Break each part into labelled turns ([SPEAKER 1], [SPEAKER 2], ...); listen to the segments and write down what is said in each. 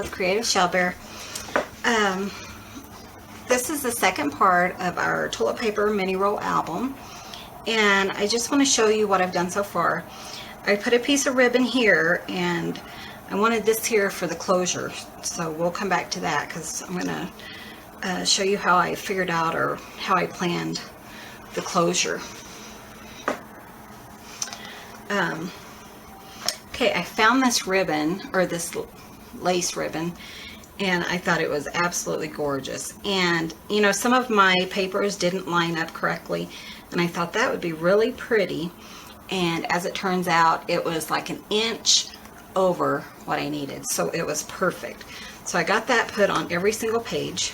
[SPEAKER 1] with Creative Shell Bear. This is the second part of our toilet paper mini roll album, and I just want to show you what I've done so far. I put a piece of ribbon here, and I wanted this here for the closure, so we'll come back to that because I'm going to show you how I figured out or how I planned the closure. Okay, I found this ribbon, or this lace ribbon, and I thought it was absolutely gorgeous. And you know, some of my papers didn't line up correctly, and I thought that would be really pretty. And as it turns out, it was like an inch over what I needed, so it was perfect. So I got that put on every single page.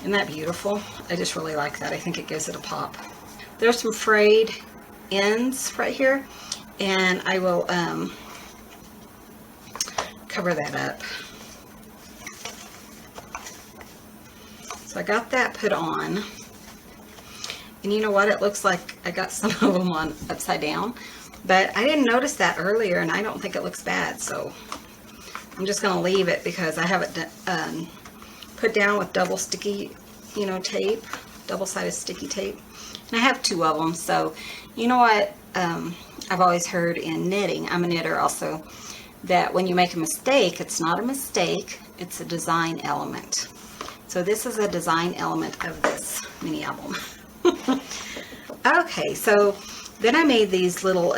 [SPEAKER 1] Isn't that beautiful? I just really like that. I think it gives it a pop. There's some frayed ends right here, and I will cover that up. So I got that put on, and you know what, it looks like I got some of them on upside down, but I didn't notice that earlier, and I don't think it looks bad, so I'm just going to leave it because I have it put down with double sticky, you know, tape, double-sided sticky tape, and I have 2 of them. So you know what, I've always heard in knitting, I'm a knitter also, that when you make a mistake, it's not a mistake, it's a design element. So this is a design element of this mini album. Okay, so then I made these little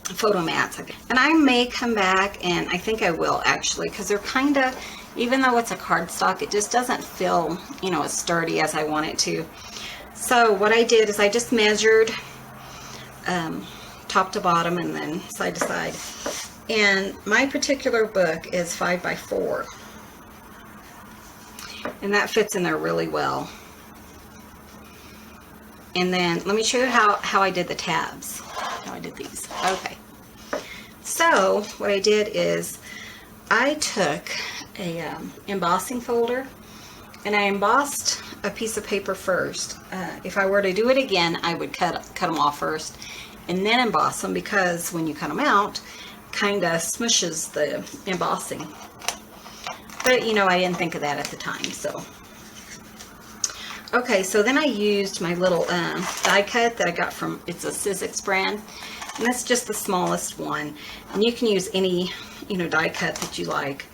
[SPEAKER 1] photo mats, and I may come back, and I think I will actually, because they're kind of, even though it's a cardstock, it just doesn't feel, you know, as sturdy as I want it to. So what I did is I just measured top to bottom and then side to side, and my particular book is 5 by 4, and that fits in there really well. And then let me show you how I did the tabs, how I did these. Okay, so what I did is I took a embossing folder, and I embossed a piece of paper first. If I were to do it again, I would cut them off first and then emboss them, because when you cut them out, kind of smushes the embossing. But you know, I didn't think of that at the time. So okay, so then I used my little die cut that I got from, it's a Sizzix brand, and that's just the smallest one, and you can use any, you know, die cut that you like.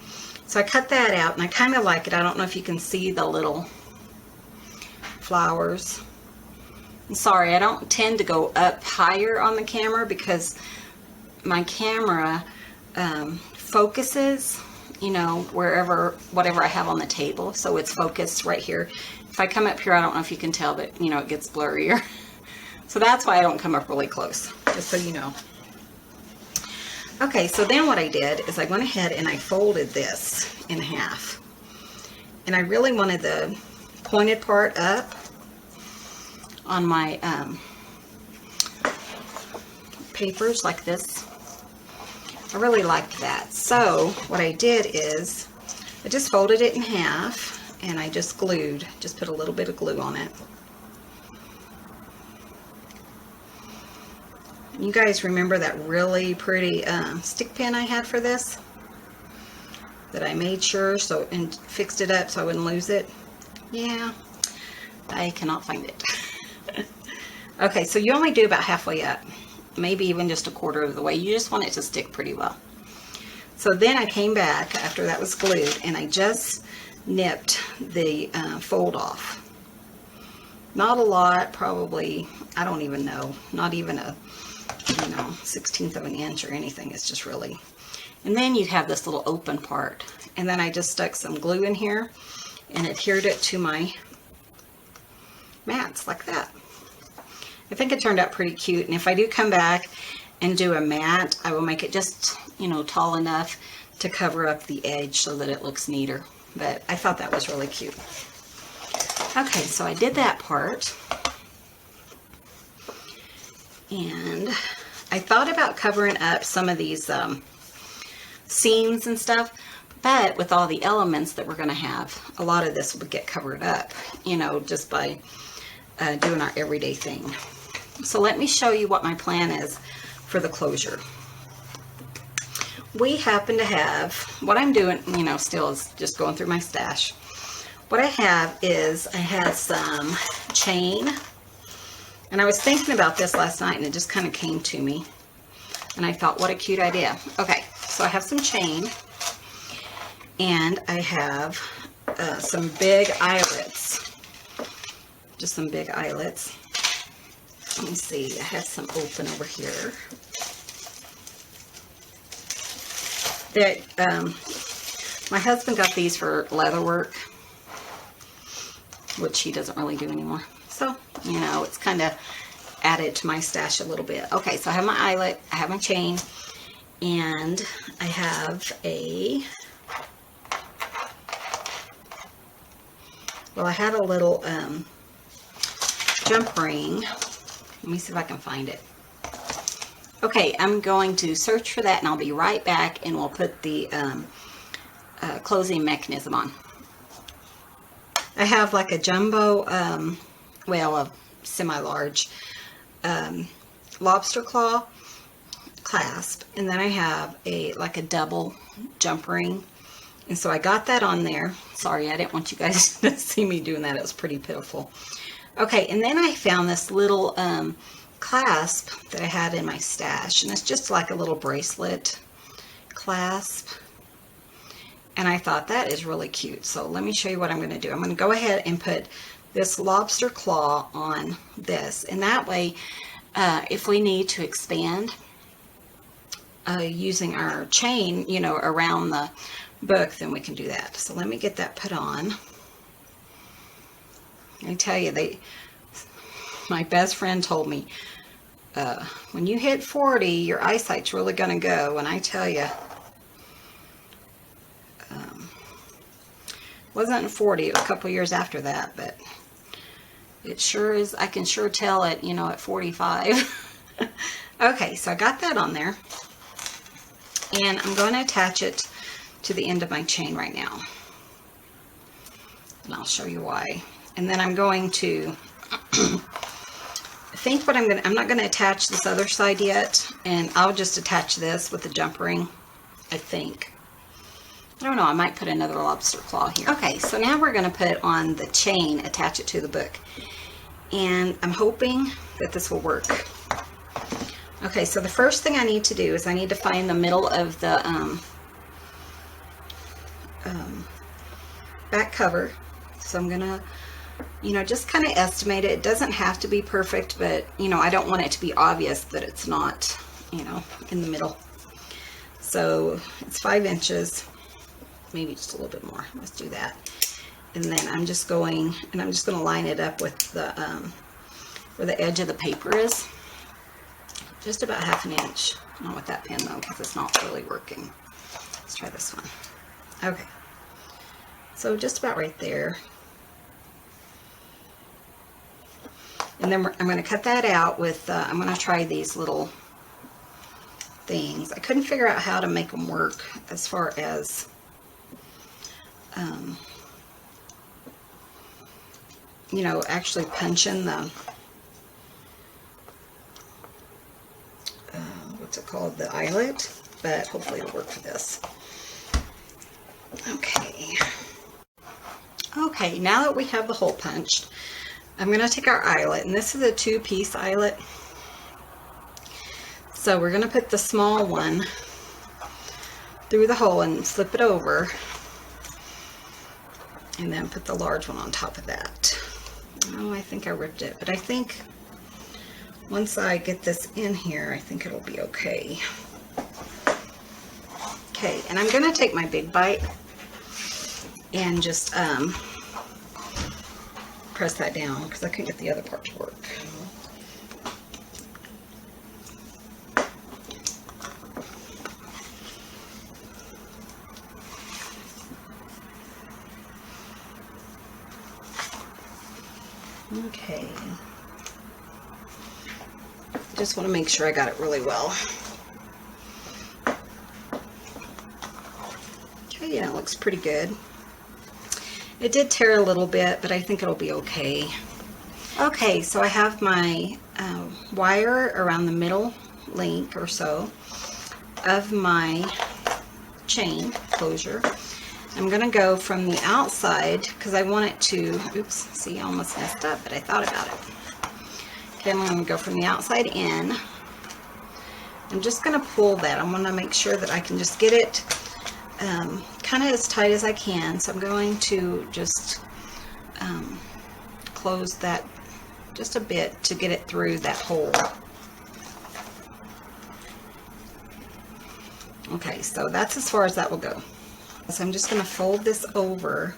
[SPEAKER 1] So I cut that out, and I kind of like it. I don't know if you can see the little flowers. I'm sorry, I don't tend to go up higher on the camera because my camera focuses, you know, whatever I have on the table, so it's focused right here. If I come up here, I don't know if you can tell, but you know, it gets blurrier. So that's why I don't come up really close, just so you know. Okay, so then what I did is I went ahead and I folded this in half. And I really wanted the pointed part up on my papers like this. I really liked that. So what I did is I just folded it in half, and I just glued, just put a little bit of glue on it. You guys remember that really pretty stick pin I had for this? That I made sure and fixed it up so I wouldn't lose it? Yeah, I cannot find it. Okay, so you only do about halfway up, maybe even just a quarter of the way. You just want it to stick pretty well. So then I came back after that was glued, and I just nipped the fold off. Not a lot, probably, I don't even know, not even a, you know, 1/16 of an inch or anything. It's just really, and then you have this little open part, and then I just stuck some glue in here and adhered it to my mats like that. I think it turned out pretty cute, and if I do come back and do a mat, I will make it just, you know, tall enough to cover up the edge so that it looks neater. But I thought that was really cute. Okay, so I did that part, and I thought about covering up some of these seams and stuff, but with all the elements that we're going to have, a lot of this would get covered up, you know, just by doing our everyday thing. So let me show you what my plan is for the closure. we happen to have, what I'm doing, you know, still is just going through my stash. What I have is, I had some chain, and I was thinking about this last night, and it just kind of came to me, and I thought, what a cute idea. Okay, so I have some chain, and I have some big eyelets, just some big eyelets. Let me see, I have some open over here. That my husband got these for leather work, which he doesn't really do anymore. So, you know, it's kind of added to my stash a little bit. Okay, so I have my eyelet, I have my chain, and I have a, well, I had a little jump ring. Let me see if I can find it. Okay, I'm going to search for that, and I'll be right back, and we'll put the closing mechanism on. I have like a jumbo, well, a semi-large lobster claw clasp, and then I have like a double jump ring, and so I got that on there. Sorry, I didn't want you guys to see me doing that. It was pretty pitiful. Okay, and then I found this little clasp that I had in my stash, and it's just like a little bracelet clasp, and I thought that is really cute. So let me show you what I'm going to do. I'm going to go ahead and put this lobster claw on this, and that way if we need to expand using our chain, you know, around the book, then we can do that. So let me get that put on. I tell you, my best friend told me, when you hit 40, your eyesight's really going to go. And I tell you, wasn't 40, it was a couple years after that, but it sure is, I can sure tell it, you know, at 45. Okay, so I got that on there, and I'm going to attach it to the end of my chain right now. And I'll show you why. And then I'm going to, I think what I'm not going to attach this other side yet, and I'll just attach this with the jump ring, I think. I don't know, I might put another lobster claw here. Okay, so now we're going to put on the chain, attach it to the book. And I'm hoping that this will work. Okay, so the first thing I need to do is I need to find the middle of the back cover. So I'm going to, you know, just kind of estimate it. It doesn't have to be perfect, but, you know, I don't want it to be obvious that it's not, you know, in the middle. So it's 5 inches, maybe just a little bit more. Let's do that. And then I'm just going to line it up with the, where the edge of the paper is. Just about 1/2 inch. Not with that pen though, because it's not really working. Let's try this one. Okay. So just about right there. And then I'm going to cut that out with, I'm going to try these little things. I couldn't figure out how to make them work as far as, you know, actually punching the, what's it called, the eyelet, but hopefully it'll work for this. Okay. Okay, now that we have the hole punched, I'm going to take our eyelet, and this is a 2-piece eyelet. So we're going to put the small one through the hole and flip it over, and then put the large one on top of that. Oh, I think I ripped it, but I think once I get this in here, I think it'll be okay. Okay, and I'm going to take my big bite and just press that down because I couldn't get the other part to work. Okay. Just want to make sure I got it really well. Okay, yeah, it looks pretty good. It did tear a little bit, but I think it'll be okay. Okay, so I have my wire around the middle length or so of my chain closure. I'm going to go from the outside because I want it to, oops, see, I almost messed up, but I thought about it. Okay, I'm going to go from the outside in. I'm just going to pull that. I want to make sure that I can just get it kind of as tight as I can. So I'm going to just close that just a bit to get it through that hole. Okay, so that's as far as that will go. So I'm just going to fold this over.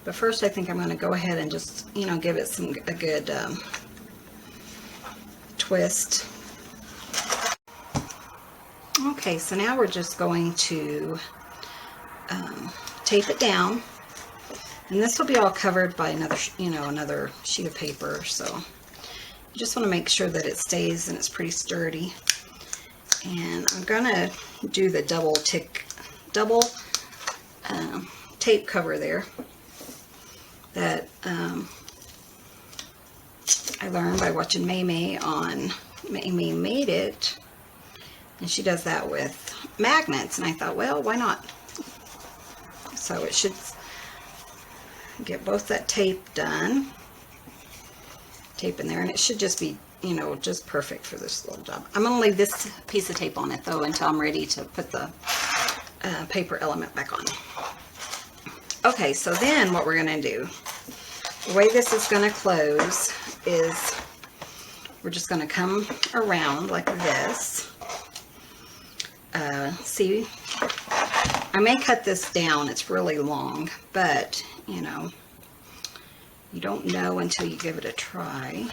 [SPEAKER 1] But first I think I'm going to go ahead and just, you know, give it a good twist. Okay, so now we're just going to tape it down. And this will be all covered by another, you know, another sheet of paper. So you just want to make sure that it stays and it's pretty sturdy. And I'm going to do the double tape cover there that I learned by watching May on May Made It, and she does that with magnets, and I thought, well, why not? So it should get both that tape done, tape in there, and it should just be, you know, just perfect for this little job. I'm going to leave this piece of tape on it though until I'm ready to put the paper element back on. Okay, so then what we're going to do, the way this is going to close is we're just going to come around like this. See, I may cut this down, it's really long, but you know, you don't know until you give it a try.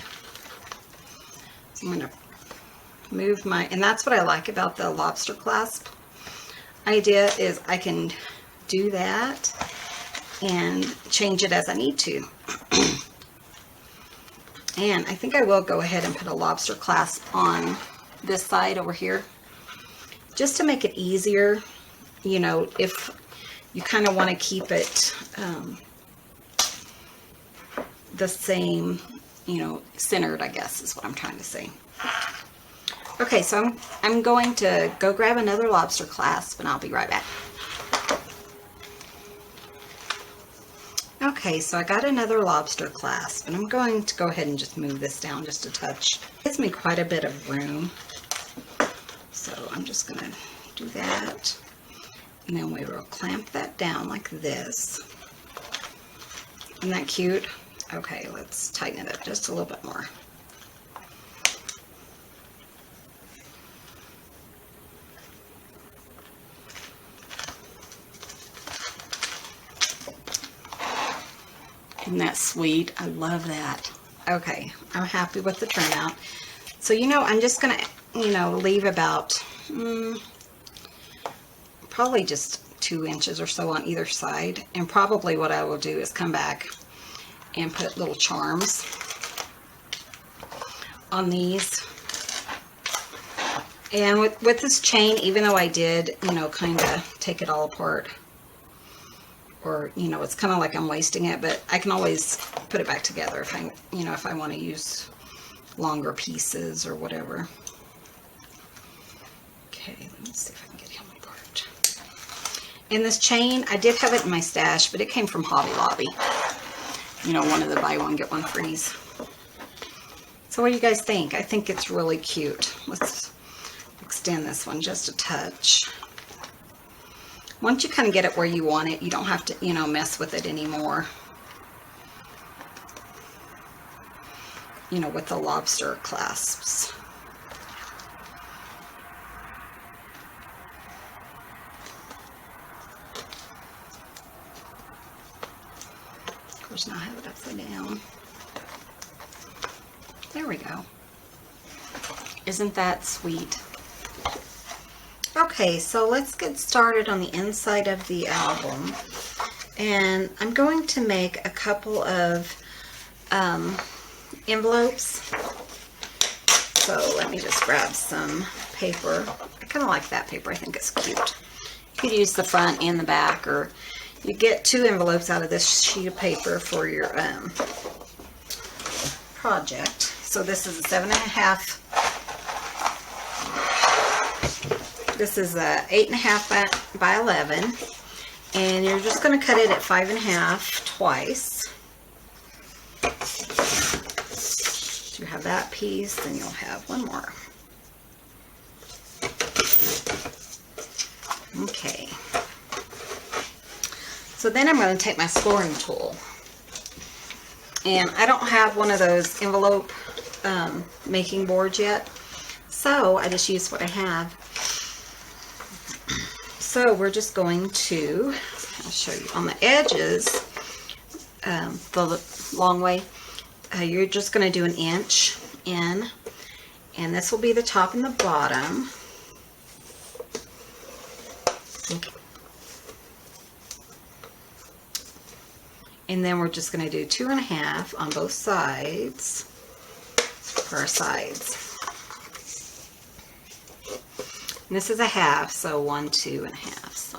[SPEAKER 1] So I'm going to move my, and that's what I like about the lobster clasp idea, is I can do that and change it as I need to. And I think I will go ahead and put a lobster clasp on this side over here, just to make it easier, you know, if you kind of want to keep it the same, you know, centered, I guess is what I'm trying to say. Okay, so I'm going to go grab another lobster clasp and I'll be right back. Okay, so I got another lobster clasp, and I'm going to go ahead and just move this down just a touch. It gives me quite a bit of room. So I'm just going to do that. And then we will clamp that down like this. Isn't that cute? Okay, let's tighten it up just a little bit more. Isn't that sweet? I love that. Okay, I'm happy with the turnout. So, you know, I'm just going to, you know, leave about probably just 2 inches or so on either side. And probably what I will do is come back and put little charms on these. And with this chain, even though I did, you know, kind of take it all apart, or, you know, it's kind of like I'm wasting it, but I can always put it back together if I, you know, if I want to use longer pieces or whatever. Okay, let me see if I can get him apart. And this chain, I did have it in my stash, but it came from Hobby Lobby. You know, one of the buy one, get one frees. So what do you guys think? I think it's really cute. Let's extend this one just a touch. Once you kind of get it where you want it, you don't have to, you know, mess with it anymore. You know, with the lobster clasps. Of course, now I have it upside down. There we go. Isn't that sweet? Okay, so let's get started on the inside of the album. And I'm going to make a couple of envelopes. So let me just grab some paper. I kind of like that paper. I think it's cute. You could use the front and the back, or you get 2 envelopes out of this sheet of paper for your project. So this is a 7.5. This is a 8.5 by 11, and you're just going to cut it at 5.5 twice. So you have that piece, then you'll have one more. Okay. So then I'm going to take my scoring tool, and I don't have one of those envelope making boards yet, so I just use what I have. So we're just going to, I'll show you on the edges, the long way, you're just going to do 1 inch in, and this will be the top and the bottom. Okay. And then we're just going to do 2.5 on both sides for our sides. And this is a half, so 1, 2.5. So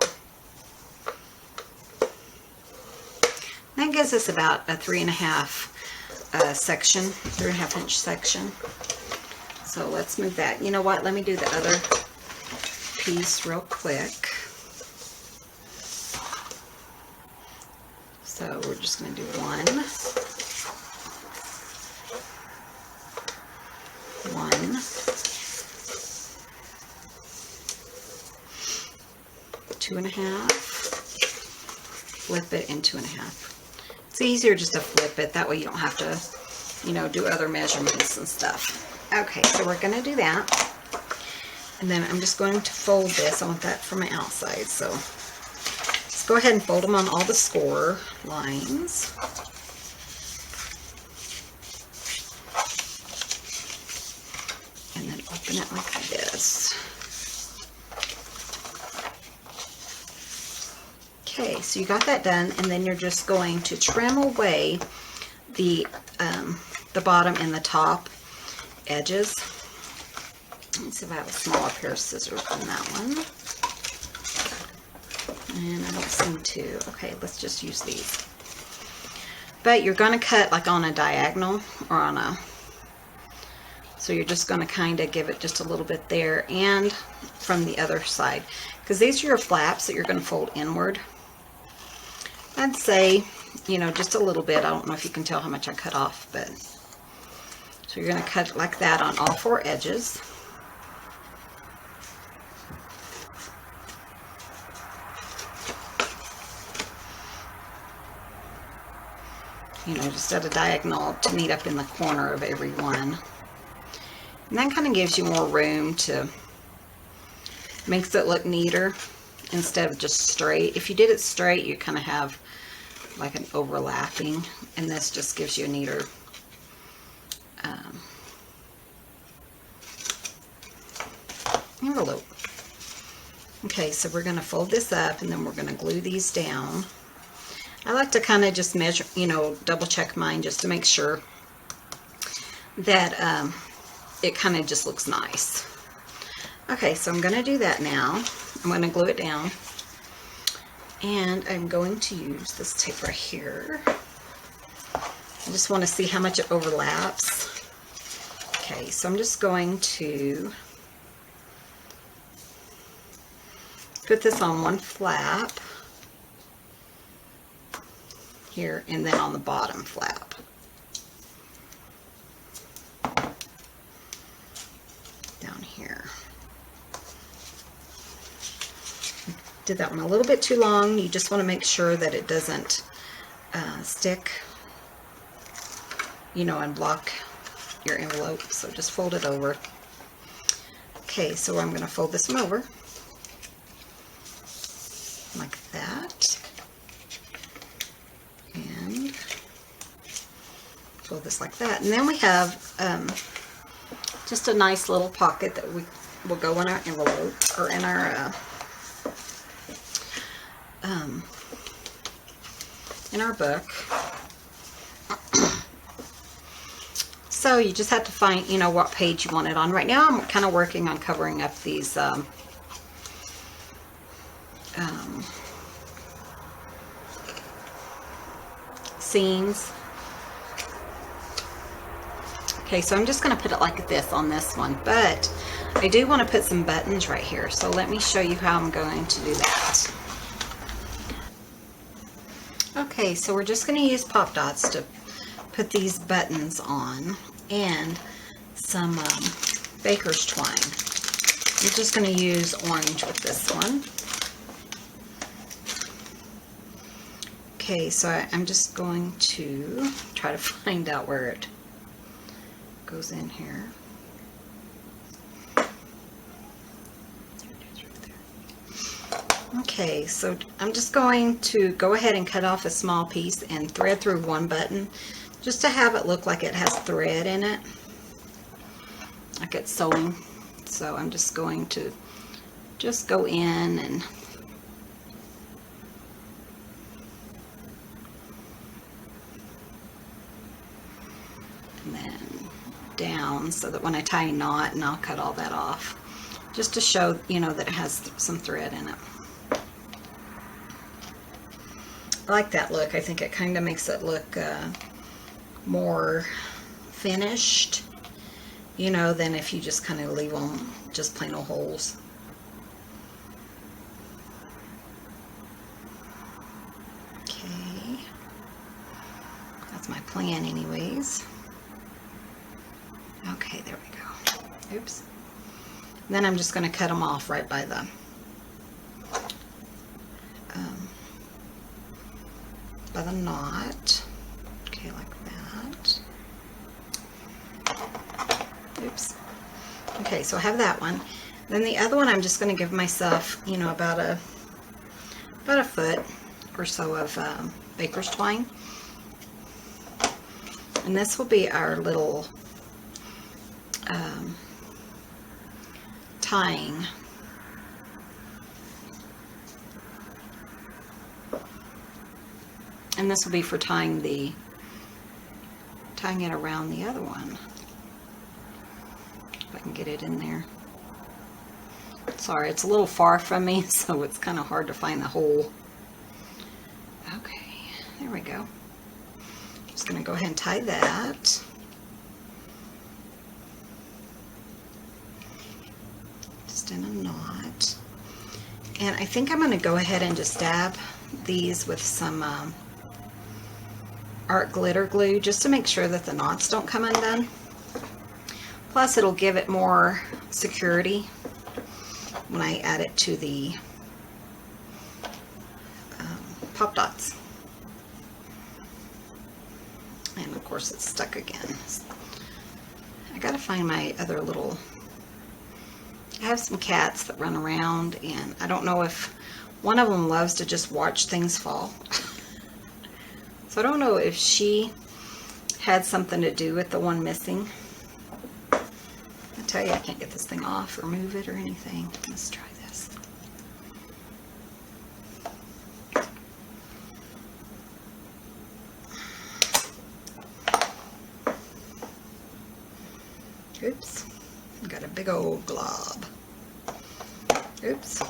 [SPEAKER 1] that gives us about a 3.5 section, 3.5 inch section. So let's move that. You know what? Let me do the other piece real quick. So we're just going to do 1, 2.5, flip it, and 2.5. It's easier just to flip it. That way you don't have to, you know, do other measurements and stuff. Okay, so we're going to do that. And then I'm just going to fold this. I want that for my outside. So let's go ahead and fold them on all the score lines. And then open it like this. Okay, so you got that done, and then you're just going to trim away the bottom and the top edges. Let's see if I have a smaller pair of scissors on that one. And I don't seem to. Okay, let's just use these. But you're going to cut like on a diagonal or on a, so you're just going to kind of give it just a little bit there and from the other side, because these are your flaps that you're going to fold inward. I'd say, you know, just a little bit. I don't know if you can tell how much I cut off, but so you're going to cut like that on all 4 edges. You know, just at a diagonal to meet up in the corner of every one. And that kind of gives you more room to, makes it look neater instead of just straight. If you did it straight, you kind of have like an overlapping, and this just gives you a neater envelope. Okay, so we're going to fold this up, and then we're going to glue these down. I like to kind of just measure, you know, double check mine just to make sure that it kind of just looks nice. Okay, so I'm going to do that now. I'm going to glue it down. And I'm going to use this tape right here. I just want to see how much it overlaps. Okay, so I'm just going to put this on one flap here, and then on the bottom flap. Down here. Did that one a little bit too long. You just want to make sure that it doesn't stick, you know, and block your envelope. So just fold it over. Okay, so I'm going to fold this one over like that, and fold this like that, and then we have just a nice little pocket that we will go in our envelope, or in our book. So you just have to find, you know, what page you want it on. Right now I'm kind of working on covering up these seams. Okay, so I'm just going to put it like this on this one, but I do want to put some buttons right here, so let me show you how I'm going to do that. Okay, so we're just going to use pop dots to put these buttons on, and some baker's twine. I'm just going to use orange with this one. Okay, so I'm just going to try to find out where it goes in here. Okay, so I'm just going to go ahead and cut off a small piece and thread through one button just to have it look like it has thread in it, like it's sewing. So I'm just going to just go in and then down, so that when I tie a knot, and I'll cut all that off just to show, you know, that it has some thread in it. I like that look. I think it kind of makes it look more finished, you know, than if you just kind of leave them just plain old holes. Okay, that's my plan anyways. Okay, there we go. Oops. And then I'm just going to cut them off right by the knot. Okay, like that. Oops. Okay, so I have that one. Then the other one, I'm just going to give myself, you know, about a foot or so of baker's twine. And this will be our little tying. And this will be for tying it around the other one. If I can get it in there. Sorry, it's a little far from me, so it's kind of hard to find the hole. Okay, there we go. Just going to go ahead and tie that. Just in a knot. And I think I'm going to go ahead and just dab these with some art glitter glue just to make sure that the knots don't come undone. Plus it'll give it more security when I add it to the pop dots. And of course it's stuck again. I gotta find my other little, I have some cats that run around, and I don't know if one of them loves to just watch things fall. So I don't know if she had something to do with the one missing. I tell you, I can't get this thing off or move it or anything. Let's try this. Oops. Got a big old glob. Oops.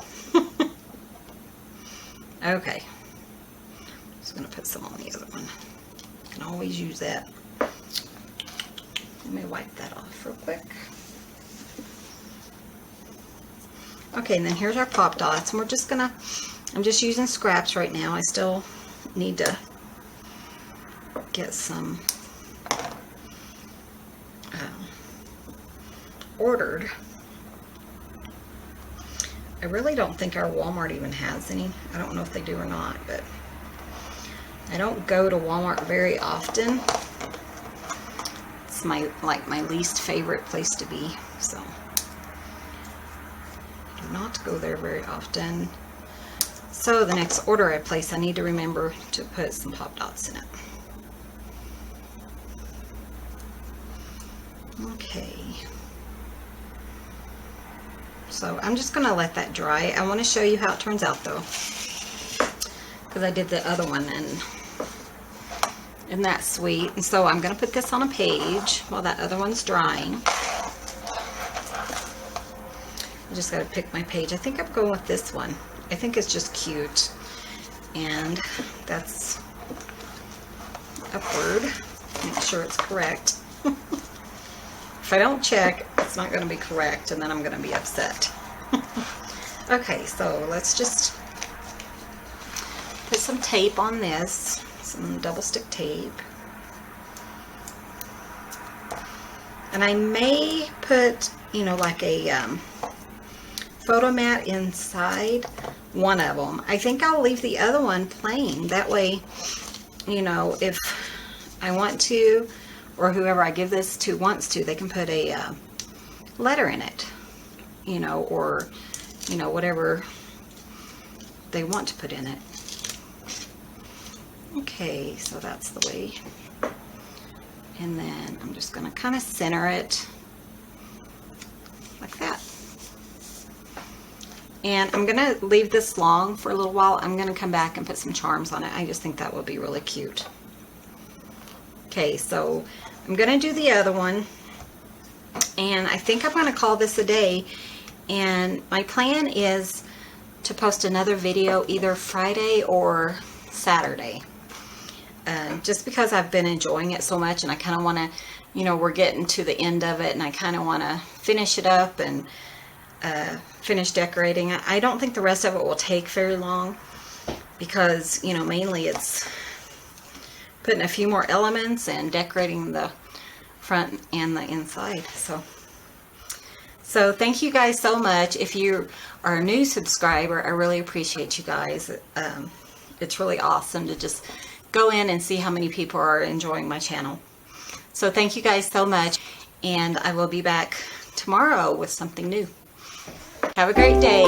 [SPEAKER 1] Okay. Just going to put some on the other one. Can always use that. Let me wipe that off real quick. Okay, and then here's our pop dots, and we're just gonna, I'm just using scraps right now. I still need to get some ordered. I really don't think our Walmart even has any. I don't know if they do or not, but I don't go to Walmart very often. It's my least favorite place to be, so I do not go there very often. So the next order I place, I need to remember to put some pop dots in it. Okay. So I'm just going to let that dry. I want to show you how it turns out though, because I did the other one, and isn't that sweet? And so I'm going to put this on a page while that other one's drying. I just got to pick my page. I think I'm going with this one. I think it's just cute, and that's upward. Make sure it's correct. If I don't check, it's not going to be correct, and then I'm going to be upset. Okay, so let's just put some tape on this, some double stick tape. And I may put, you know, like a photo mat inside one of them. I think I'll leave the other one plain. That way, you know, if I want to, or whoever I give this to wants to, they can put a letter in it, you know, or, you know, whatever they want to put in it. Okay, so that's the way. And then I'm just going to kind of center it like that. And I'm going to leave this long for a little while. I'm going to come back and put some charms on it. I just think that would be really cute. Okay, so I'm going to do the other one. And I think I'm going to call this a day. And my plan is to post another video either Friday or Saturday. Just because I've been enjoying it so much, and I kind of want to, you know, we're getting to the end of it, and I kind of want to finish it up and finish decorating. I don't think the rest of it will take very long because, you know, mainly it's putting a few more elements and decorating the front and the inside. So thank you guys so much. If you are a new subscriber, I really appreciate you guys. It's really awesome to just go in and see how many people are enjoying my channel. So thank you guys so much, and I will be back tomorrow with something new. Have a great day.